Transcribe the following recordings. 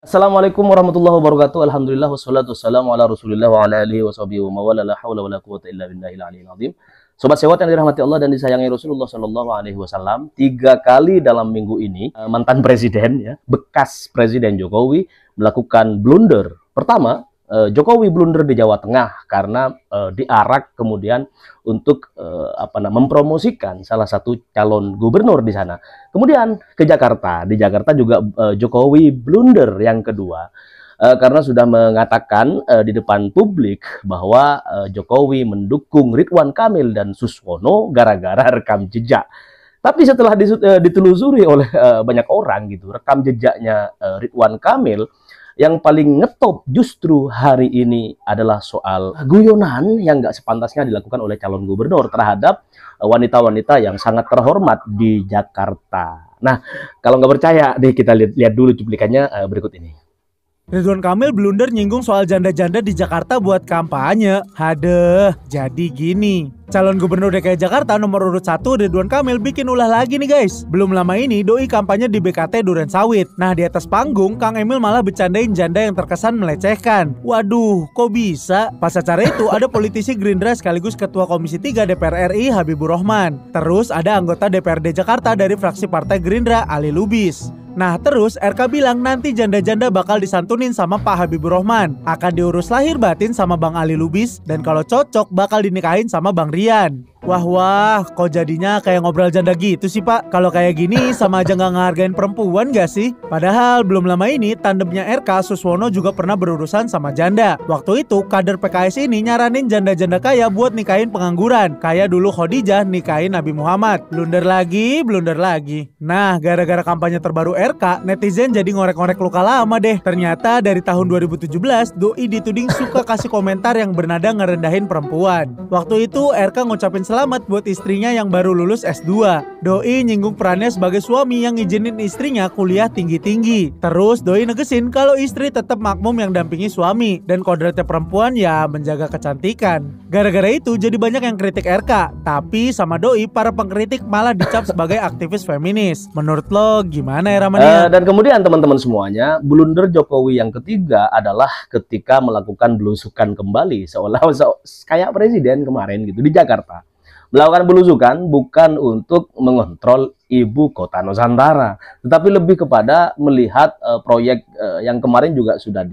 Assalamualaikum warahmatullahi wabarakatuh. Alhamdulillah wassalatu wassalamu ala Rasulillah wa ala alihi washabihi wa mawala la haula wala quwwata illa billahil aliyil azim. Sobat sewot yang dirahmati Allah dan disayangi Rasulullah Shallallahu alaihi wasallam, 3 kali dalam minggu ini mantan presiden ya, bekas Presiden Jokowi melakukan blunder. Pertama, Jokowi blunder di Jawa Tengah karena diarak kemudian untuk mempromosikan salah satu calon gubernur di sana. Kemudian ke Jakarta, di Jakarta juga Jokowi blunder yang kedua karena sudah mengatakan di depan publik bahwa Jokowi mendukung Ridwan Kamil dan Suswono gara-gara rekam jejak. Tapi setelah ditelusuri oleh banyak orang gitu, rekam jejaknya Ridwan Kamil yang paling ngetop justru hari ini adalah soal guyonan yang nggak sepantasnya dilakukan oleh calon gubernur terhadap wanita-wanita yang sangat terhormat di Jakarta. Nah, kalau nggak percaya, deh kita lihat dulu cuplikannya berikut ini. Ridwan Kamil blunder nyinggung soal janda-janda di Jakarta buat kampanye. Hadeh, jadi gini. Calon Gubernur DKI Jakarta nomor urut 1 Ridwan Kamil bikin ulah lagi nih guys. Belum lama ini doi kampanye di BKT Duren Sawit. Nah di atas panggung Kang Emil malah bercandain janda yang terkesan melecehkan. Waduh, kok bisa? Pas acara itu ada politisi Gerindra sekaligus Ketua Komisi 3 DPR RI Habibur Rahman. Terus ada anggota DPRD Jakarta dari fraksi Partai Gerindra Ali Lubis. Nah terus RK bilang nanti janda-janda bakal disantunin sama Pak Habibur Rahman. Akan diurus lahir batin sama Bang Ali Lubis. Dan kalau cocok bakal dinikahin sama Bang Rian. Wah, kok jadinya kayak ngobrol janda gitu sih Pak? Kalau kayak gini sama aja nggak ngehargain perempuan gak sih? Padahal belum lama ini tandemnya RK Suswono juga pernah berurusan sama janda. Waktu itu kader PKS ini nyaranin janda-janda kaya buat nikahin pengangguran. Kayak dulu Khadijah nikahin Nabi Muhammad. Blunder lagi. Nah, gara-gara kampanye terbaru RK, netizen jadi ngorek-ngorek luka lama deh. Ternyata dari tahun 2017, doi dituding suka kasih komentar yang bernada ngerendahin perempuan. Waktu itu RK ngucapin selamat buat istrinya yang baru lulus S2. Doi nyinggung perannya sebagai suami yang ngizinin istrinya kuliah tinggi-tinggi. Terus doi negesin kalau istri tetap makmum yang dampingi suami dan kodratnya perempuan ya menjaga kecantikan. Gara-gara itu jadi banyak yang kritik RK. Tapi sama doi para pengkritik malah dicap sebagai aktivis feminis. Menurut lo gimana ya Ramania? Dan kemudian teman-teman semuanya, blunder Jokowi yang ketiga adalah ketika melakukan belusukan kembali seolah kayak presiden kemarin gitu di Jakarta. Melakukan belusukan bukan untuk mengontrol ibu kota Nusantara, tetapi lebih kepada melihat proyek yang kemarin juga sudah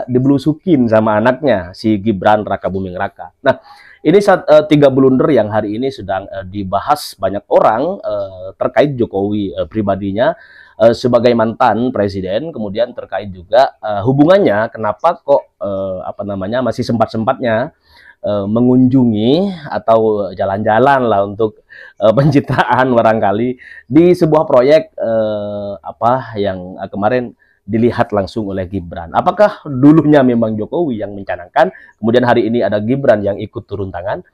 dibelusukin sama anaknya si Gibran Rakabuming Raka. Nah, ini 3 blunder yang hari ini sedang dibahas banyak orang terkait Jokowi pribadinya sebagai mantan presiden, kemudian terkait juga hubungannya kenapa kok masih sempat-sempatnya mengunjungi atau jalan-jalan lah untuk pencitraan barangkali di sebuah proyek yang kemarin dilihat langsung oleh Gibran. Apakah dulunya memang Jokowi yang mencanangkan, kemudian hari ini ada Gibran yang ikut turun tangan,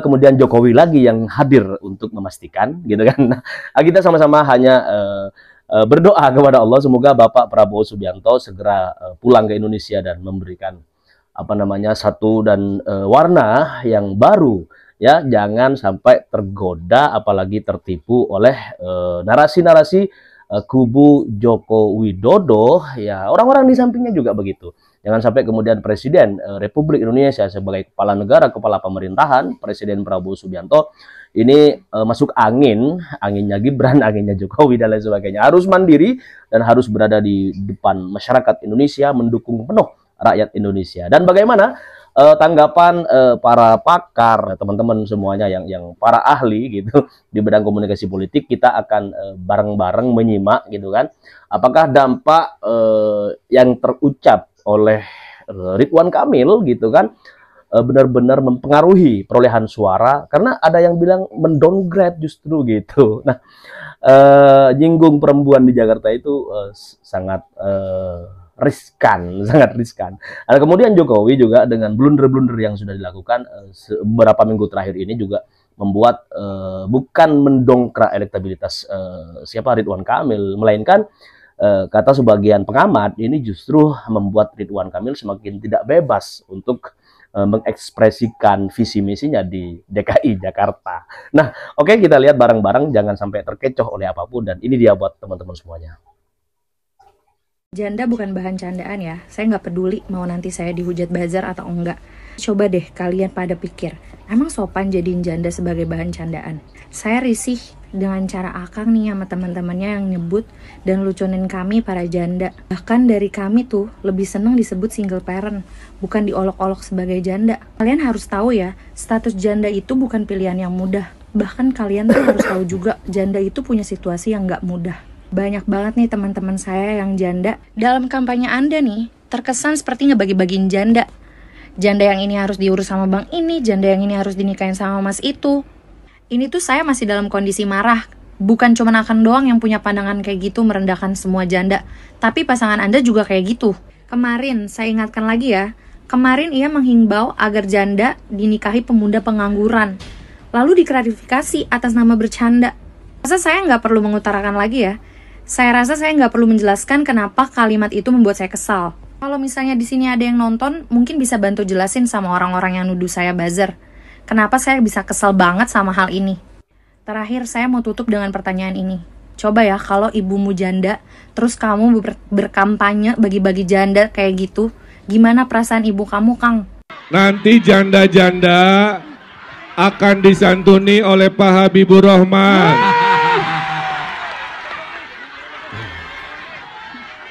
kemudian Jokowi lagi yang hadir untuk memastikan, gitu kan? Nah, kita sama-sama hanya berdoa kepada Allah semoga Bapak Prabowo Subianto segera pulang ke Indonesia dan memberikan satu dan warna yang baru ya, jangan sampai tergoda apalagi tertipu oleh narasi-narasi kubu Joko Widodo ya, orang-orang di sampingnya juga begitu. Jangan sampai kemudian Presiden Republik Indonesia sebagai kepala negara, kepala pemerintahan, Presiden Prabowo Subianto ini masuk anginnya Gibran, anginnya Jokowi dan lain sebagainya. Harus mandiri dan harus berada di depan masyarakat Indonesia, mendukung penuh rakyat Indonesia. Dan bagaimana tanggapan para pakar, teman-teman semuanya yang para ahli gitu di bidang komunikasi politik, kita akan bareng-bareng menyimak gitu kan. Apakah dampak yang terucap oleh Ridwan Kamil gitu kan benar-benar mempengaruhi perolehan suara, karena ada yang bilang mendowngrade justru gitu. Nah, nyinggung perempuan di Jakarta itu sangat sangat riskan. Nah, kemudian Jokowi juga dengan blunder-blunder yang sudah dilakukan beberapa minggu terakhir ini juga membuat bukan mendongkrak elektabilitas Ridwan Kamil, melainkan kata sebagian pengamat ini justru membuat Ridwan Kamil semakin tidak bebas untuk mengekspresikan visi misinya di DKI Jakarta. Nah, oke, kita lihat bareng-bareng, jangan sampai terkecoh oleh apapun, dan ini dia buat teman-teman semuanya. Janda bukan bahan candaan ya. Saya nggak peduli mau nanti saya dihujat buzzer atau enggak. Coba deh kalian pada pikir, emang sopan jadiin janda sebagai bahan candaan? Saya risih dengan cara Akang nih sama teman-temannya yang nyebut dan lucunin kami para janda. Bahkan dari kami tuh lebih seneng disebut single parent, bukan diolok-olok sebagai janda. Kalian harus tahu ya, status janda itu bukan pilihan yang mudah. Bahkan kalian tuh harus tahu juga, janda itu punya situasi yang nggak mudah. Banyak banget nih teman-teman saya yang janda. Dalam kampanye Anda nih, terkesan seperti ngebagi-bagiin janda. Janda yang ini harus diurus sama bang ini, janda yang ini harus dinikahin sama mas itu. Ini tuh saya masih dalam kondisi marah. Bukan cuma Akang doang yang punya pandangan kayak gitu merendahkan semua janda. Tapi pasangan Anda juga kayak gitu. Kemarin, saya ingatkan lagi ya. Kemarin ia menghimbau agar janda dinikahi pemuda pengangguran. Lalu diklarifikasi atas nama bercanda. Rasa saya nggak perlu mengutarakan lagi ya. Saya rasa saya nggak perlu menjelaskan kenapa kalimat itu membuat saya kesal. Kalau misalnya di sini ada yang nonton, mungkin bisa bantu jelasin sama orang-orang yang nuduh saya buzzer. Kenapa saya bisa kesel banget sama hal ini? Terakhir, saya mau tutup dengan pertanyaan ini. Coba ya, kalau ibumu janda, terus kamu berkampanye bagi-bagi janda kayak gitu, gimana perasaan ibu kamu, Kang? Nanti janda-janda akan disantuni oleh Pak Habibur Rahman.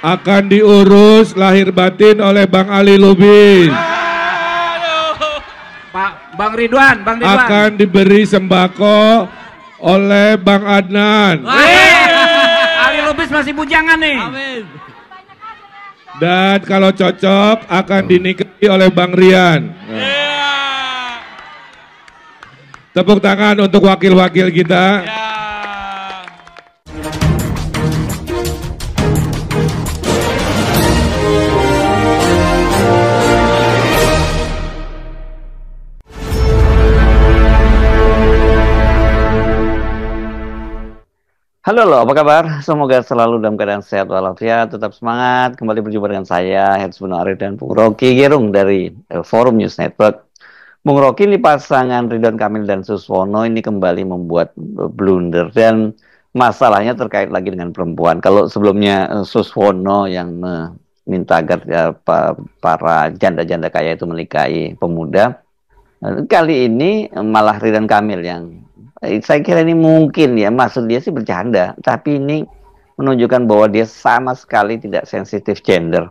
Akan diurus lahir batin oleh Bang Ali Lubis. Bang Ridwan. Akan diberi sembako oleh Bang Adnan. Ali Lubis masih bujangan nih. Amin. Dan kalau cocok akan dinikahi oleh Bang Rian. Tepuk tangan untuk wakil-wakil kita. Halo, apa kabar? Semoga selalu dalam keadaan sehat walafiat, tetap semangat. Kembali berjumpa dengan saya, Heads Bung Arif dan Bung Rocky Gerung dari Forum News Network. Bung Rocky, ini pasangan Ridwan Kamil dan Suswono ini kembali membuat blunder dan masalahnya terkait lagi dengan perempuan. Kalau sebelumnya Suswono yang meminta agar para janda-janda kaya itu menikahi pemuda, kali ini malah Ridwan Kamil yang saya kira ini mungkin ya, maksud dia sih bercanda, tapi ini menunjukkan bahwa dia sama sekali tidak sensitif gender.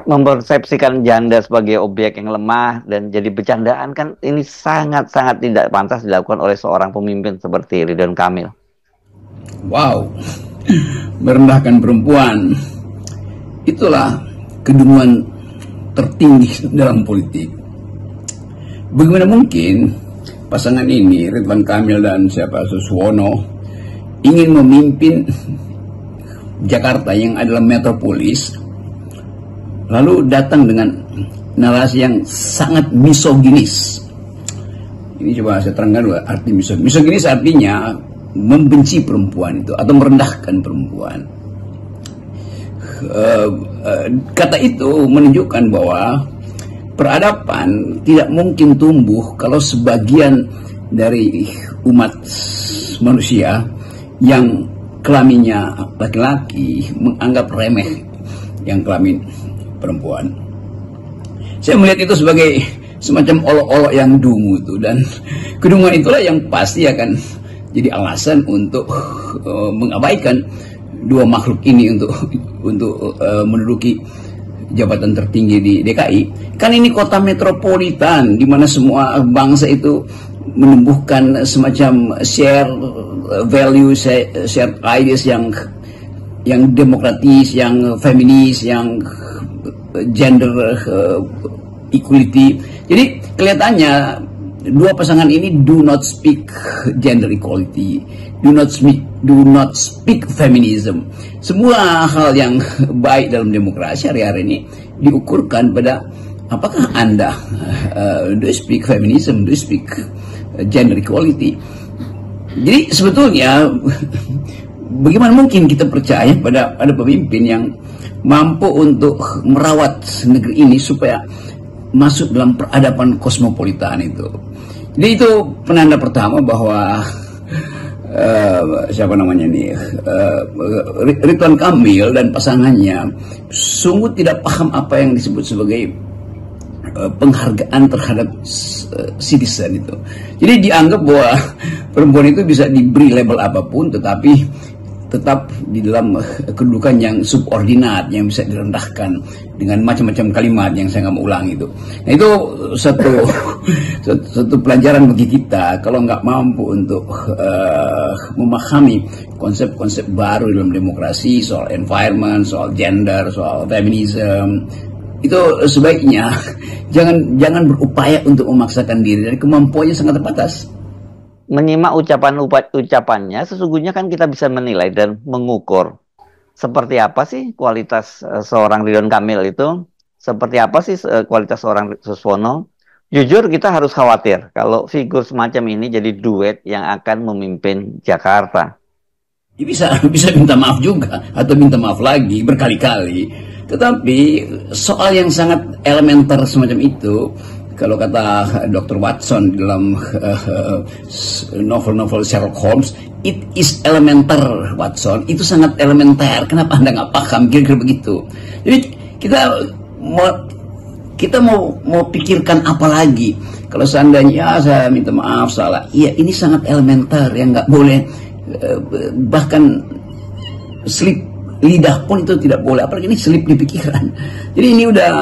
Mempersepsikan janda sebagai objek yang lemah dan jadi bercandaan, kan ini sangat-sangat tidak pantas dilakukan oleh seorang pemimpin seperti Ridwan Kamil. Wow, merendahkan perempuan, itulah kedunguan tertinggi dalam politik. Bagaimana mungkin pasangan ini, Ridwan Kamil dan Suswono, ingin memimpin Jakarta yang adalah metropolis, lalu datang dengan narasi yang sangat misoginis. Ini coba saya terangkan dulu arti misoginis. Misoginis artinya membenci perempuan itu atau merendahkan perempuan. Kata itu menunjukkan bahwa peradaban tidak mungkin tumbuh kalau sebagian dari umat manusia yang kelaminnya laki-laki menganggap remeh yang kelamin perempuan. Saya melihat itu sebagai semacam olok-olok yang dungu itu, dan kedunguan itulah yang pasti akan jadi alasan untuk mengabaikan dua makhluk ini untuk menduduki jabatan tertinggi di DKI. Kan ini kota metropolitan di mana semua bangsa itu menumbuhkan semacam share value, share ideas yang demokratis, yang feminis, yang gender equality. Jadi kelihatannya dua pasangan ini do not speak gender equality, do not speak feminism. Semua hal yang baik dalam demokrasi hari-hari ini diukurkan pada apakah Anda do speak feminism, do speak gender equality. Jadi sebetulnya bagaimana mungkin kita percaya pada pemimpin yang mampu untuk merawat negeri ini supaya masuk dalam peradaban kosmopolitan itu. Jadi itu penanda pertama bahwa siapa namanya nih, Ridwan Kamil dan pasangannya sungguh tidak paham apa yang disebut sebagai penghargaan terhadap citizen itu. Jadi dianggap bahwa perempuan itu bisa diberi label apapun, tetapi tetap di dalam kedudukan yang subordinat, yang bisa direndahkan dengan macam-macam kalimat yang saya nggak mau ulang itu. Nah itu satu pelajaran bagi kita kalau nggak mampu untuk memahami konsep-konsep baru dalam demokrasi, soal environment, soal gender, soal feminism. Itu sebaiknya jangan berupaya untuk memaksakan diri, dari kemampuannya sangat terbatas. Menyimak ucapannya, sesungguhnya kan kita bisa menilai dan mengukur seperti apa sih kualitas seorang Ridwan Kamil itu, seperti apa sih kualitas seorang Suswono. Jujur kita harus khawatir kalau figur semacam ini jadi duet yang akan memimpin Jakarta. Bisa minta maaf juga, atau minta maaf lagi berkali-kali. Tetapi soal yang sangat elementer semacam itu, kalau kata Dr. Watson dalam novel-novel Sherlock Holmes, it is elementer, Watson. Itu sangat elementer. Kenapa Anda nggak paham? Kira-kira begitu. Jadi kita mau pikirkan apa lagi? Kalau seandainya saya minta maaf salah, iya ini sangat elementer yang nggak boleh, bahkan slip lidah pun itu tidak boleh, apalagi ini selip di pikiran. Jadi ini udah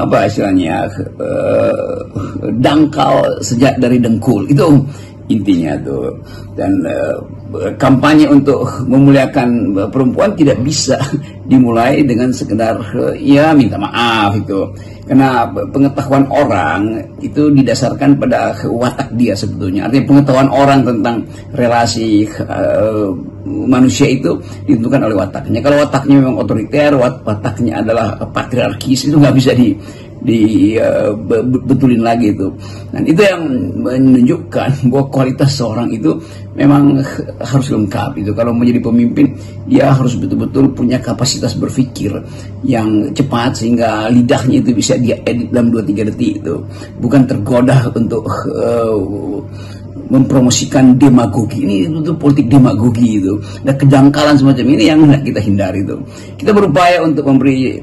apa istilahnya, dangkal sejak dari dengkul, itu intinya tuh. Dan kampanye untuk memuliakan perempuan tidak bisa dimulai dengan sekedar ya minta maaf itu, karena pengetahuan orang itu didasarkan pada watak dia sebetulnya. Artinya pengetahuan orang tentang relasi manusia itu ditentukan oleh wataknya. Kalau wataknya memang otoriter, wataknya adalah patriarkis, itu nggak bisa betulin lagi itu. Dan itu yang menunjukkan bahwa kualitas seorang itu memang harus lengkap itu. Kalau menjadi pemimpin, dia harus betul-betul punya kapasitas berpikir yang cepat sehingga lidahnya itu bisa dia edit dalam 2-3 detik itu, bukan tergoda untuk mempromosikan demagogi. Ini itu politik demagogi itu. Dan kedangkalan semacam ini yang hendak kita hindari itu. Kita berupaya untuk memberi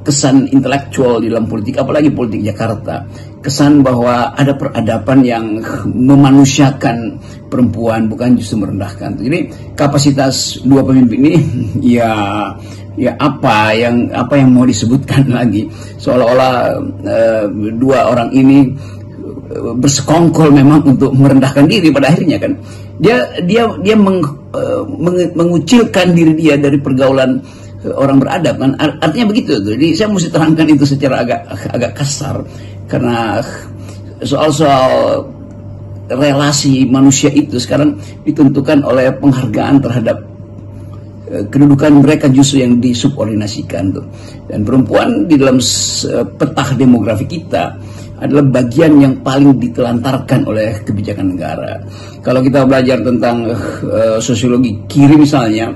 kesan intelektual di dalam politik, apalagi politik Jakarta, kesan bahwa ada peradaban yang memanusiakan perempuan, bukan justru merendahkan. Jadi kapasitas dua pemimpin ini ya apa yang mau disebutkan lagi, seolah-olah dua orang ini bersekongkol memang untuk merendahkan diri. Pada akhirnya kan dia mengucilkan diri dia dari pergaulan orang beradab kan, artinya begitu tuh. Jadi saya mesti terangkan itu secara agak kasar, karena soal relasi manusia itu sekarang ditentukan oleh penghargaan terhadap kedudukan mereka justru yang disubordinasikan tuh. Dan perempuan di dalam peta demografi kita adalah bagian yang paling ditelantarkan oleh kebijakan negara. Kalau kita belajar tentang sosiologi kiri misalnya,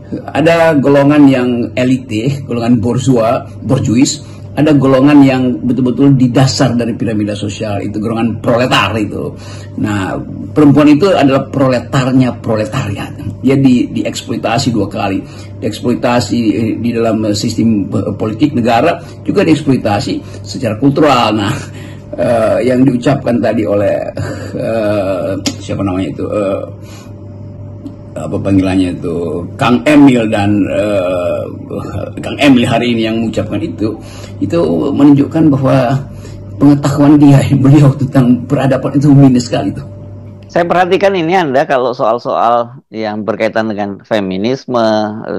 ada golongan yang elite, golongan borjuis, ada golongan yang betul-betul di dasar dari piramida sosial, itu golongan proletar itu. Nah, perempuan itu adalah proletarnya proletariat. Dia dieksploitasi dua kali, dieksploitasi di dalam sistem politik negara, juga dieksploitasi secara kultural. Nah, yang diucapkan tadi oleh siapa namanya itu, apa panggilannya itu, Kang Emil dan Kang Emil hari ini yang mengucapkan itu menunjukkan bahwa pengetahuan beliau tentang peradaban itu minis sekali itu. Saya perhatikan ini Anda kalau soal-soal yang berkaitan dengan feminisme,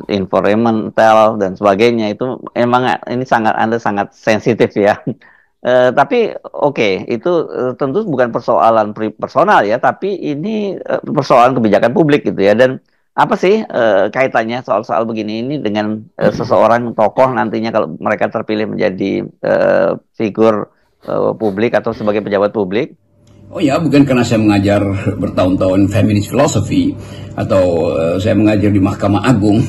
environmental dan sebagainya itu emang ini Anda sangat sensitif ya. Tapi oke, itu tentu bukan persoalan personal ya, tapi ini persoalan kebijakan publik gitu ya. Dan apa sih kaitannya soal-soal begini ini dengan seseorang tokoh nantinya kalau mereka terpilih menjadi figur publik atau sebagai pejabat publik? Oh ya, bukan karena saya mengajar bertahun-tahun feminist philosophy atau saya mengajar di Mahkamah Agung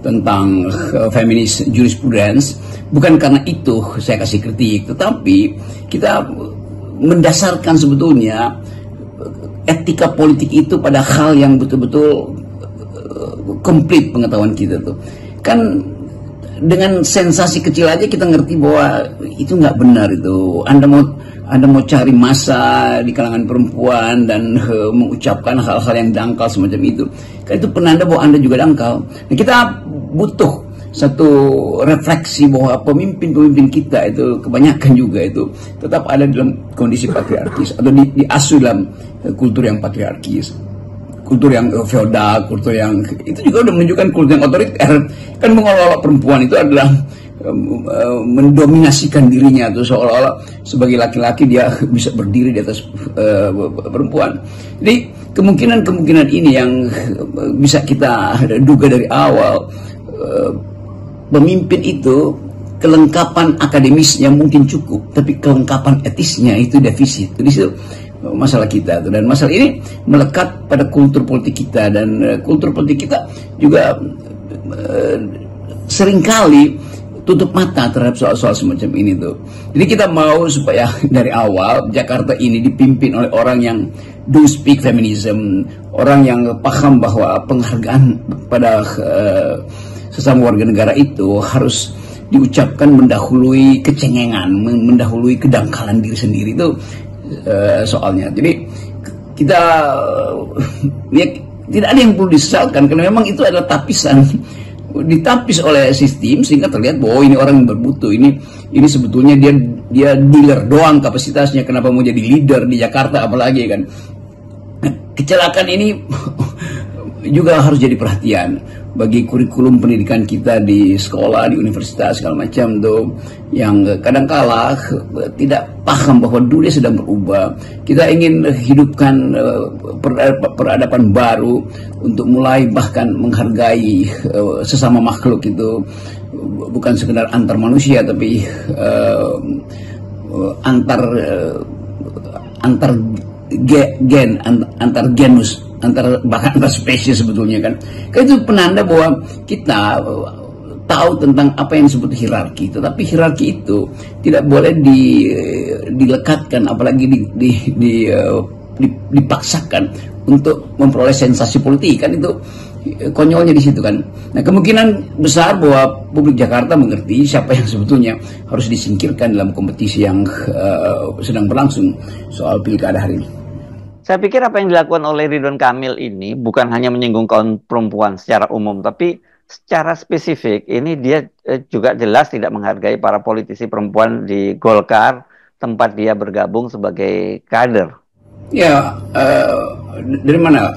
tentang feminist jurisprudence, bukan karena itu saya kasih kritik, tetapi kita mendasarkan sebetulnya etika politik itu pada hal yang betul-betul komplit pengetahuan kita tuh. Kan dengan sensasi kecil aja kita ngerti bahwa itu nggak benar itu. Anda mau cari massa di kalangan perempuan dan mengucapkan hal-hal yang dangkal semacam itu. Kan itu penanda bahwa Anda juga dangkal. Nah, kita butuh satu refleksi bahwa pemimpin-pemimpin kita itu kebanyakan juga itu tetap ada dalam kondisi patriarkis atau diasuh dalam kultur yang patriarkis, kultur yang feodal, kultur yang itu juga udah menunjukkan kultur yang otoriter. Kan mengelola perempuan itu adalah mendominasikan dirinya tuh, seolah-olah sebagai laki-laki dia bisa berdiri di atas perempuan. Jadi kemungkinan ini yang bisa kita duga dari awal. Pemimpin itu kelengkapan akademisnya mungkin cukup, tapi kelengkapan etisnya itu defisit. Jadi itu masalah kita tuh. Dan masalah ini melekat pada kultur politik kita, dan kultur politik kita juga seringkali tutup mata terhadap soal-soal semacam ini tuh. Jadi kita mau supaya dari awal Jakarta ini dipimpin oleh orang yang do speak feminism, orang yang paham bahwa penghargaan pada sesama warga negara itu harus diucapkan mendahului kecengengan, mendahului kedangkalan diri sendiri itu soalnya. Jadi kita ya, tidak ada yang perlu disesalkan karena memang itu adalah tapisan, ditapis oleh sistem sehingga terlihat bahwa ini orang yang bermutu, ini sebetulnya dia dealer doang kapasitasnya, kenapa mau jadi leader di Jakarta apalagi kan. Kecelakaan ini juga harus jadi perhatian bagi kurikulum pendidikan kita di sekolah, di universitas segala macam tuh, yang kadangkala tidak paham bahwa dunia sedang berubah. Kita ingin hidupkan peradaban baru untuk mulai bahkan menghargai sesama makhluk itu bukan sekedar antar manusia tapi antar genus, bahkan antar spesies sebetulnya kan. Karena itu penanda bahwa kita tahu tentang apa yang disebut hierarki, tetapi hierarki itu tidak boleh dilekatkan, apalagi dipaksakan untuk memperoleh sensasi politik kan. Itu konyolnya di situ kan. Nah, kemungkinan besar bahwa publik Jakarta mengerti siapa yang sebetulnya harus disingkirkan dalam kompetisi yang sedang berlangsung soal pilkada hari ini. Saya pikir apa yang dilakukan oleh Ridwan Kamil ini bukan hanya menyinggung kaum perempuan secara umum, tapi secara spesifik ini dia juga jelas tidak menghargai para politisi perempuan di Golkar, tempat dia bergabung sebagai kader. Ya, dari mana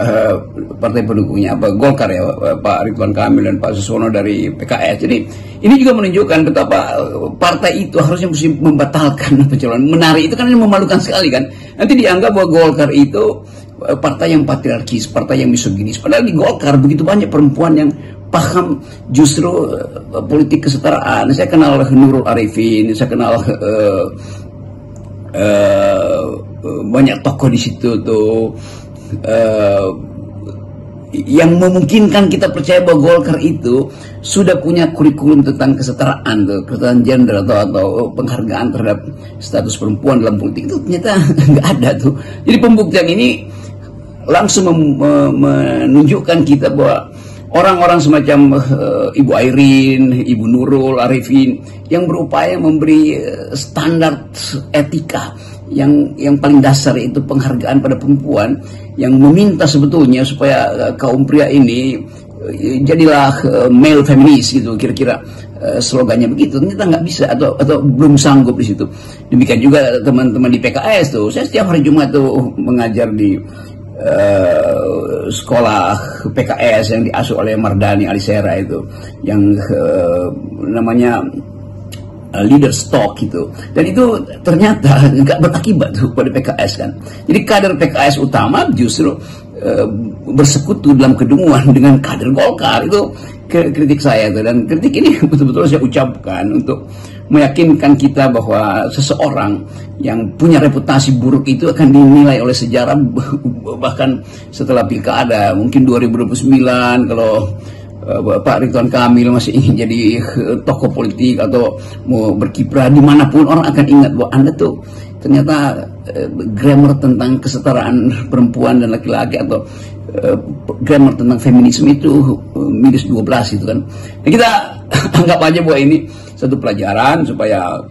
partai pendukungnya? Apa Golkar ya, Pak Ridwan Kamil dan Pak Suswono dari PKS. Jadi ini juga menunjukkan betapa partai itu harusnya mesti membatalkan pencalonan. Menarik itu kan memalukan sekali kan. Nanti dianggap bahwa Golkar itu partai yang patriarkis, partai yang misoginis. Padahal di Golkar begitu banyak perempuan yang paham justru politik kesetaraan. Saya kenal Nurul Arifin, saya kenal banyak tokoh di situ tuh yang memungkinkan kita percaya bahwa Golkar itu sudah punya kurikulum tentang kesetaraan tuh, kesetaraan gender atau penghargaan terhadap status perempuan dalam politik itu ternyata nggak ada tuh. Jadi pembuktian ini langsung menunjukkan kita bahwa orang-orang semacam Ibu Airin, Ibu Nurul Arifin yang berupaya memberi standar etika yang paling dasar, yaitu penghargaan pada perempuan, yang meminta sebetulnya supaya kaum pria ini jadilah male feminis gitu, kira-kira slogannya begitu. Ternyata nggak bisa atau belum sanggup di situ. Demikian juga teman-teman di PKS tuh. Saya setiap hari Jumat tuh mengajar di sekolah PKS yang diasuh oleh Mardani Alisera itu, yang namanya leader stock gitu, dan itu ternyata nggak berakibat tuh pada PKS kan. Jadi kader PKS utama justru bersekutu dalam kedunguan dengan kader Golkar. Itu kritik saya tuh, dan kritik ini betul-betul saya ucapkan untuk meyakinkan kita bahwa seseorang yang punya reputasi buruk itu akan dinilai oleh sejarah bahkan setelah pilkada, mungkin 2029 kalau Pak Ridwan Kamil masih ingin jadi tokoh politik atau mau berkiprah dimanapun, orang akan ingat bahwa Anda tuh ternyata grammar tentang kesetaraan perempuan dan laki-laki atau grammar tentang feminisme itu minus 12 itu kan. Nah, kita anggap aja bahwa ini satu pelajaran supaya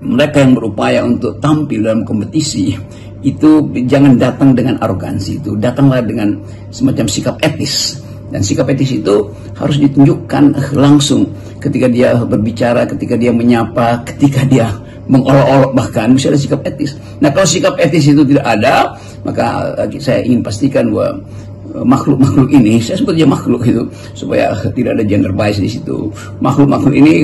mereka yang berupaya untuk tampil dalam kompetisi itu jangan datang dengan arogansi, itu datanglah dengan semacam sikap etis. Dan sikap etis itu harus ditunjukkan langsung ketika dia berbicara, ketika dia menyapa, ketika dia mengolok-olok, bahkan bisa ada sikap etis. Nah, kalau sikap etis itu tidak ada, maka saya ingin pastikan bahwa makhluk-makhluk ini, saya sebutnya makhluk itu supaya tidak ada gender bias di situ. Makhluk-makhluk ini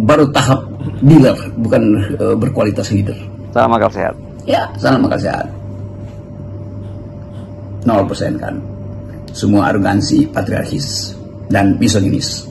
baru tahap dealer, bukan berkualitas leader. Salam akal sehat. Ya, salam akal sehat. 0% kan. Semua arogansi, patriarkis, dan misoginis.